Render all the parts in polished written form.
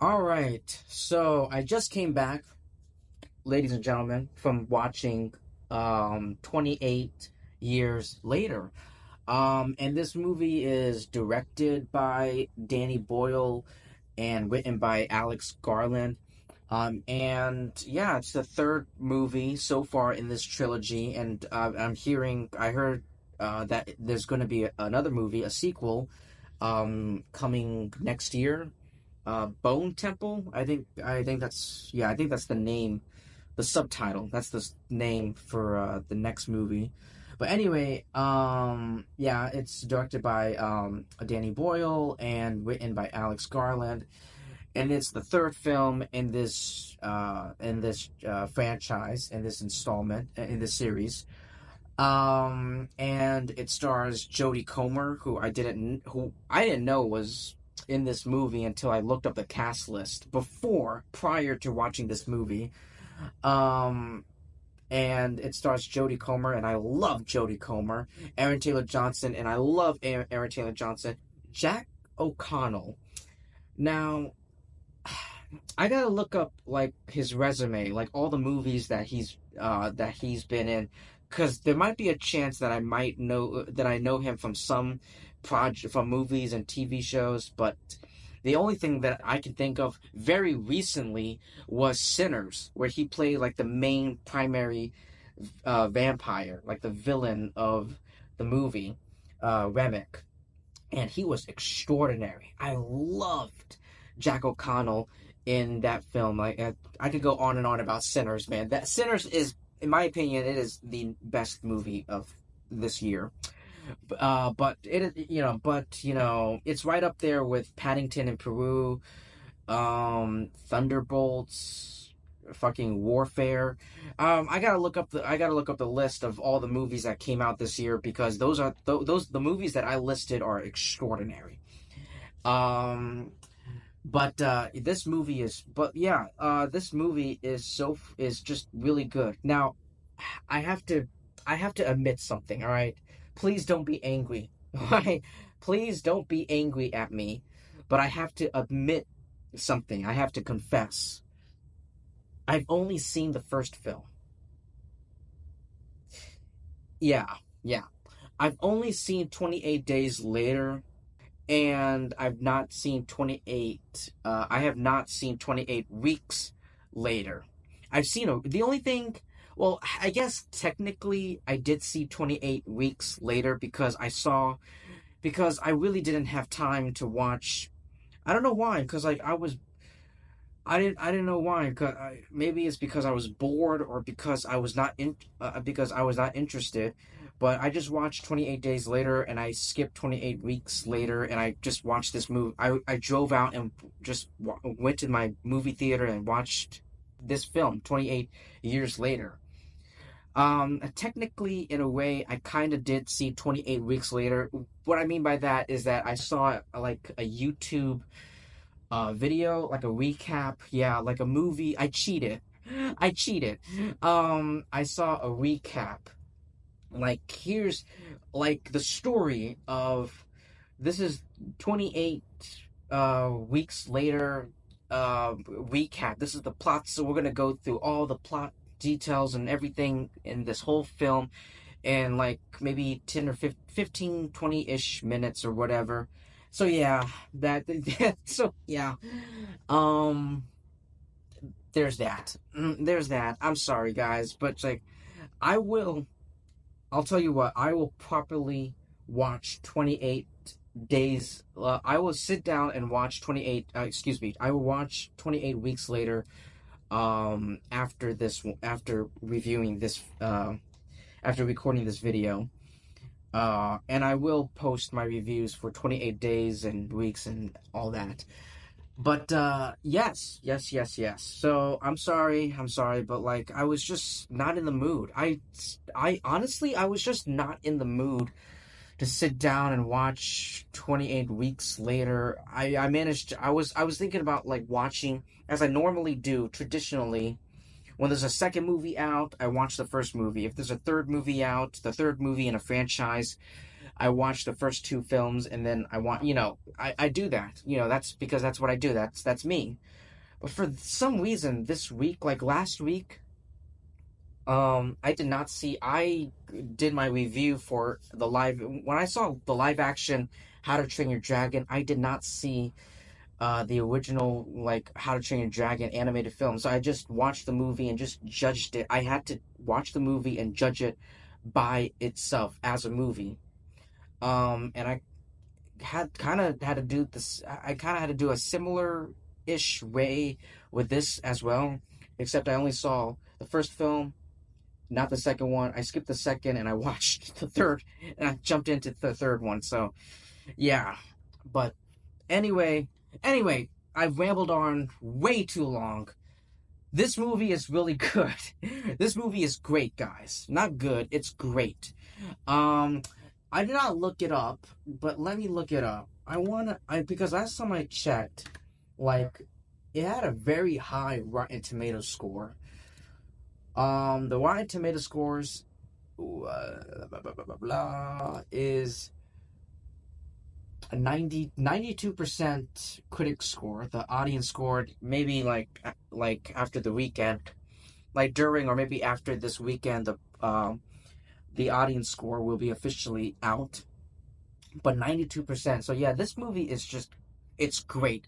All right, so I just came back, ladies and gentlemen, from watching 28 years later. And this movie is directed by Danny Boyle and written by Alex Garland. And yeah, it's the third movie so far in this trilogy, and I heard that there's going to be another movie, a sequel, coming next year. Bone Temple. I think that's the name, the subtitle. That's the name for the next movie. But anyway, yeah, it's directed by Danny Boyle and written by Alex Garland, and it's the third film in this franchise, in this installment, in this series. And it stars Jodie Comer, who I didn't know was in this movie until I looked up the cast list prior to watching this movie. Um, and it stars Jodie Comer, and I love Jodie Comer. Aaron Taylor Johnson, and I love Aaron Taylor Johnson. Jack O'Connell. Now, I gotta look up like his resume, like all the movies that he's been in, because there might be a chance that I know him from some project from movies and TV shows, but the only thing that I can think of very recently was Sinners, where he played like the main primary vampire, like the villain of the movie, Remick, and he was extraordinary. I loved Jack O'Connell in that film. I could go on and on about Sinners, man. That Sinners is, in my opinion, it is the best movie of this year. But it's right up there with Paddington in Peru, Thunderbolts, fucking Warfare. I gotta look up the list of all the movies that came out this year, because those the movies that I listed are extraordinary. Um, this movie is just really good. Now, I have to I have to admit something, all right? Please don't be angry. All right? Please don't be angry at me, but I have to admit something. I have to confess. I've only seen the first film. Yeah, yeah. I've only seen 28 Days Later, and I have not seen 28 Weeks Later. The only thing, well, I guess technically I did see 28 Weeks Later because I really didn't have time to watch. I don't know why, because like I didn't know why. Maybe it's because I was bored, or because I was not interested. But I just watched 28 Days Later, and I skipped 28 Weeks Later, and I just watched this movie. I drove out and just went to my movie theater and watched this film 28 years later. Technically, in a way, I kind of did see 28 Weeks Later. What I mean by that is that I saw like a YouTube video, like a recap. Yeah, like a movie. I cheated. I cheated. I saw a recap. Like, here's like the story of this is 28 weeks later recap. This is the plot, so we're gonna go through all the plot details and everything in this whole film in like maybe 10 or 15, 20-ish minutes or whatever. So yeah, so yeah. Um there's that. There's that. I'm sorry guys, but like I will I'll tell you what, I will properly watch 28 days. I will sit down and watch 28, excuse me, I will watch 28 weeks later, after reviewing this, after recording this video. And I will post my reviews for 28 days and weeks and all that. But yes. So I'm sorry, but like I was just not in the mood. I honestly I was just not in the mood to sit down and watch 28 weeks later. I managed. I was thinking about like watching, as I normally do traditionally. When there's a second movie out, I watch the first movie. If there's a third movie out, the third movie in a franchise, I watch the first two films and then I want, I do that. That's because that's what I do. That's me. But for some reason this week, like last week, I did not see. I did my review for the live. When I saw the live action How to Train Your Dragon, I did not see the original like How to Train Your Dragon animated film. So I just watched the movie and just judged it. I had to watch the movie and judge it by itself as a movie. And I had kind of had to do this. I kind of had to do a similar ish way with this as well, except I only saw the first film, not the second one. I skipped the second and I watched the third, and I jumped into the third one. So yeah, but anyway, anyway, I've rambled on way too long. This movie is really good. This movie is great, guys. Not good, it's great. Um, I did not look it up, but let me look it up. Because last time I checked, like, it had a very high Rotten Tomato score. The Rotten Tomato scores, is a 92% critic score. The audience scored maybe like after the weekend, like during or maybe after this weekend, the audience score will be officially out. But 92%. So yeah, this movie is it's great.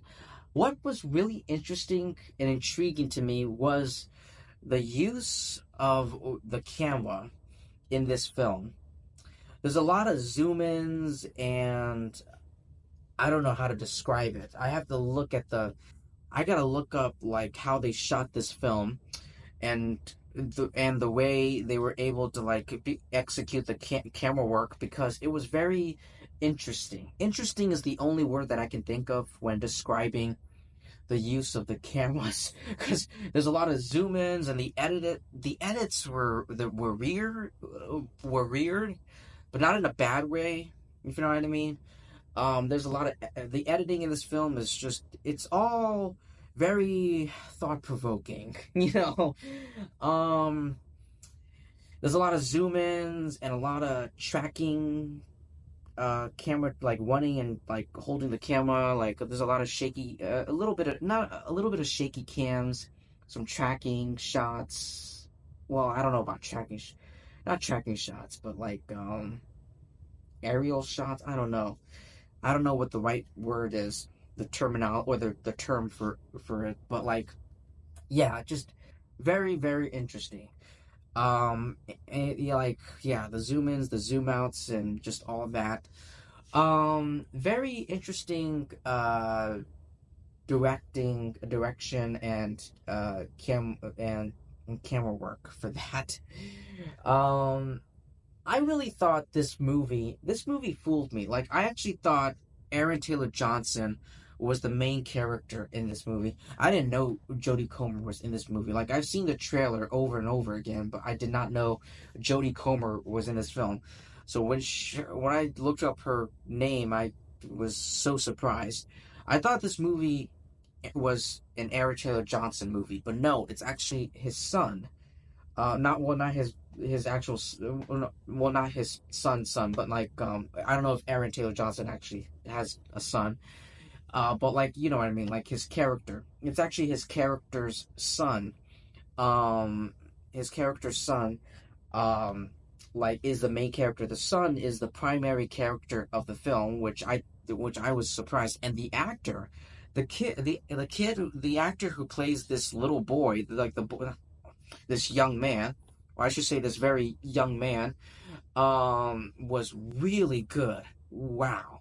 What was really interesting and intriguing to me was the use of the camera in this film. There's a lot of zoom ins, and I don't know how to describe it. I gotta look up like how they shot this film, and the way they were able to execute the camera work, because it was very interesting. Interesting is the only word that I can think of when describing the use of the cameras, because there's a lot of zoom ins, and the edits were weird, but not in a bad way, if you know what I mean. There's a lot of the editing in this film is it's all very thought provoking, there's a lot of zoom ins and a lot of tracking, camera, like running and like holding the camera, like there's a lot of shaky, a little bit of not a little bit of shaky cams, some tracking shots. Well, I don't know about not tracking shots, but aerial shots. I don't know what the right word is, the terminal or the term for it, but yeah, just very very interesting. Yeah, the zoom ins, the zoom outs, and just all that. Very interesting direction and camera work for that. Um, I really thought this movie fooled me. Like, I actually thought Aaron Taylor Johnson was the main character in this movie. I didn't know Jodie Comer was in this movie. Like, I've seen the trailer over and over again, but I did not know Jodie Comer was in this film. So when I looked up her name, I was so surprised. I thought this movie was an Aaron Taylor Johnson movie, but no, it's actually his son. Not his actual, well, not his son, but I don't know if Aaron Taylor Johnson actually has a son. But you know what I mean, like his character. It's actually his character's son. His character's son, is the main character. The son is the primary character of the film, which I was surprised. And the actor, the actor who plays this little boy, this young man, or I should say this very young man, was really good. Wow.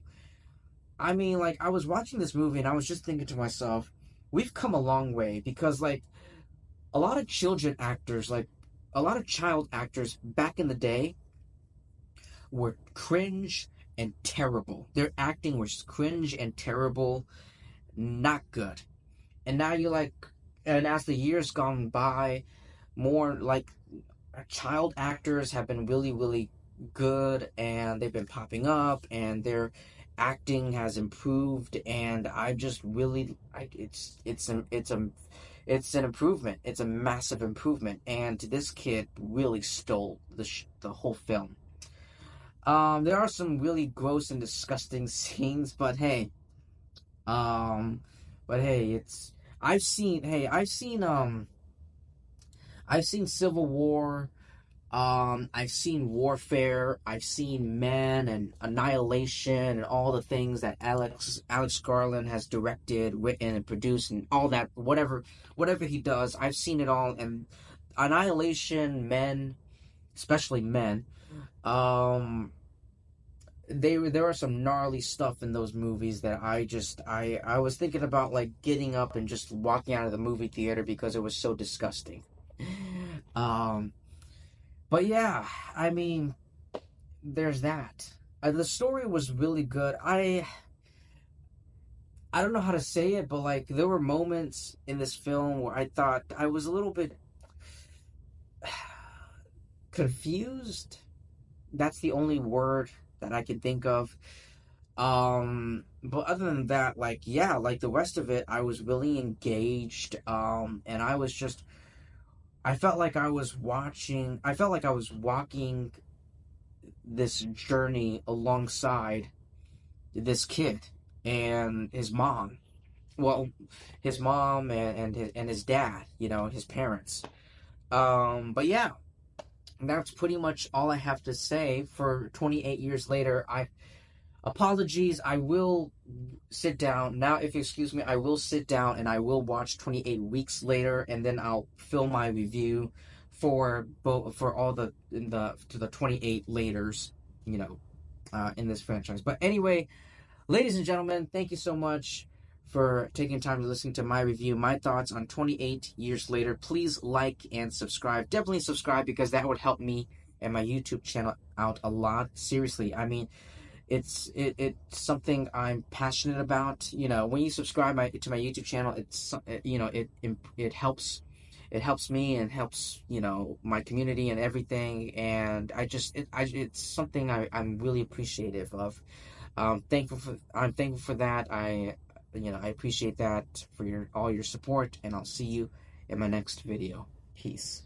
I mean, I was watching this movie and I was just thinking to myself, we've come a long way, because a lot of a lot of child actors back in the day were cringe and terrible. Their acting was cringe and terrible, not good. And now and as the years gone by, more child actors have been really, really good, and they've been popping up, and their acting has improved, and I just really, it's an improvement. It's a massive improvement, and this kid really stole the whole film. There are some really gross and disgusting scenes, but hey, um, it's I've seen Civil War. I've seen Warfare. I've seen Man and Annihilation and all the things that Alex Garland has directed, written, and produced, and all that. Whatever he does, I've seen it all. And Annihilation, Men, especially Men. Um, there are some gnarly stuff in those movies that I was thinking about like getting up and just walking out of the movie theater because it was so disgusting. Um, but yeah, I mean, there's that. The story was really good. I don't know how to say it, but like there were moments in this film where I thought I was a little bit confused. That's the only word that I can think of. But other than that, like yeah, like the rest of it, I was really engaged. And I was just I felt like I felt like I was walking this journey alongside this kid and his mom. Well, his mom and his dad, you know, his parents. But yeah, that's pretty much all I have to say for 28 years later. Apologies, I will sit down now. If you excuse me, I will sit down and I will watch 28 weeks later, and then I'll film my review for both for all the 28 laters, you know, in this franchise. But anyway, ladies and gentlemen, thank you so much for taking time to listen to my review, my thoughts on 28 years later. Please like and subscribe. Definitely subscribe because that would help me and my YouTube channel out a lot. Seriously, I mean, it's something I'm passionate about. You know, when you subscribe to my YouTube channel, you know it helps me and helps, you know, my community and everything. And it's something I'm really appreciative of. I'm thankful for that. I appreciate that for all your support, and I'll see you in my next video. Peace.